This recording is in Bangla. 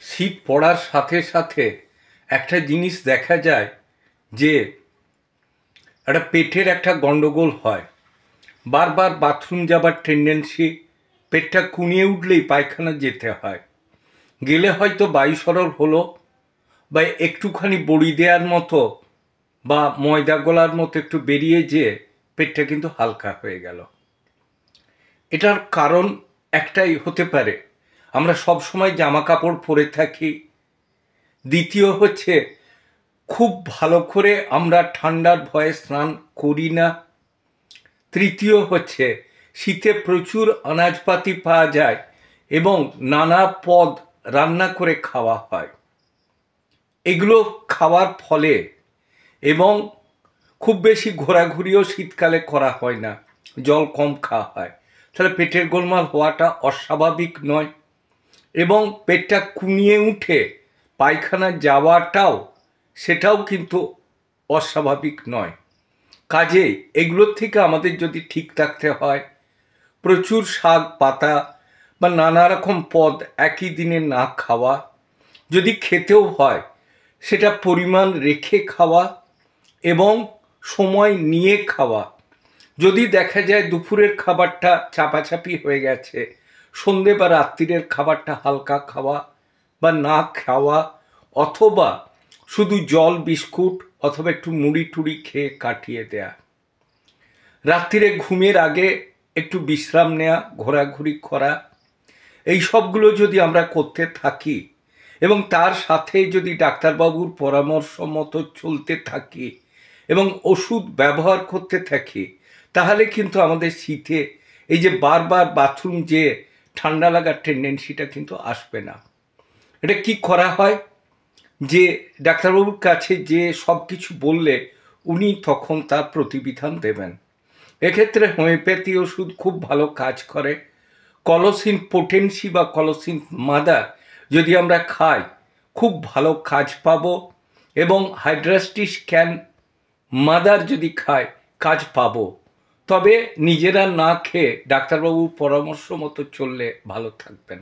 শীত পড়ার সাথে সাথে একটা জিনিস দেখা যায় যে একটা পেটের একটা গন্ডগোল হয়। বারবার বাথরুম যাবার টেন্ডেন্সি, পেটটা কুনিয়ে উঠলেই পায়খানা যেতে হয়। গেলে হয়তো বায়ু সরল হলো, বা একটুখানি বড়ি দেওয়ার মতো বা ময়দা গোলার মতো একটু বেরিয়ে যেয়ে পেটটা কিন্তু হালকা হয়ে গেল। এটার কারণ একটাই হতে পারে, আমরা সব সময় জামা কাপড় পরে থাকি। দ্বিতীয় হচ্ছে, খুব ভালো করে আমরা ঠান্ডার ভয়ে স্নান করি না। তৃতীয় হচ্ছে, শীতে প্রচুর আনাজপাতি পাওয়া যায় এবং নানা পদ রান্না করে খাওয়া হয়। এগুলো খাওয়ার ফলে এবং খুব বেশি ঘোরাঘুরিও শীতকালে করা হয় না, জল কম খাওয়া হয়, তাহলে পেটের গোলমাল হওয়াটা অস্বাভাবিক নয়। এবং পেটটা কুনিয়ে উঠে পায়খানা যাওয়াটাও সেটাও কিন্তু অস্বাভাবিক নয়। কাজেই এগুলোর থেকে আমাদের যদি ঠিক থাকতে হয়, প্রচুর শাক পাতা বা নানা রকম পদ একই দিনে না খাওয়া, যদি খেতেও হয় সেটা পরিমাণ রেখে খাওয়া এবং সময় নিয়ে খাওয়া। যদি দেখা যায় দুপুরের খাবারটা চাপাচাপি হয়ে গেছে, সন্ধে বা রাত্রিরের খাবারটা হালকা খাওয়া বা না খাওয়া, অথবা শুধু জল বিস্কুট অথবা একটু মুড়ি টুড়ি খেয়ে কাটিয়ে দেয়া। রাত্রিরে ঘুমের আগে একটু বিশ্রাম নেওয়া, ঘোরাঘুরি করা, এই সবগুলো যদি আমরা করতে থাকি এবং তার সাথে যদি ডাক্তারবাবুর পরামর্শ মতো চলতে থাকি এবং ওষুধ ব্যবহার করতে থাকি, তাহলে কিন্তু আমাদের শীতে এই যে বারবার বাথরুম যেয়ে ঠান্ডা লাগার টেন্ডেন্সিটা কিন্তু আসবে না। এটা কি করা হয়, যে ডাক্তারবাবুর কাছে যে সব কিছু বললে উনি তখন তার প্রতিবিধান দেবেন। এক্ষেত্রে হোমিওপ্যাথি ওষুধ খুব ভালো কাজ করে। কলোসিন পোটেন্সি বা কলোসিন মাদার যদি আমরা খাই, খুব ভালো কাজ পাবো। এবং হাইড্রাস্টিস ক্যান মাদার যদি খাই, কাজ পাবো। তবে নিজেরা না খেয়ে ডাক্তারবাবুর পরামর্শ মতো চললে ভালো থাকবেন।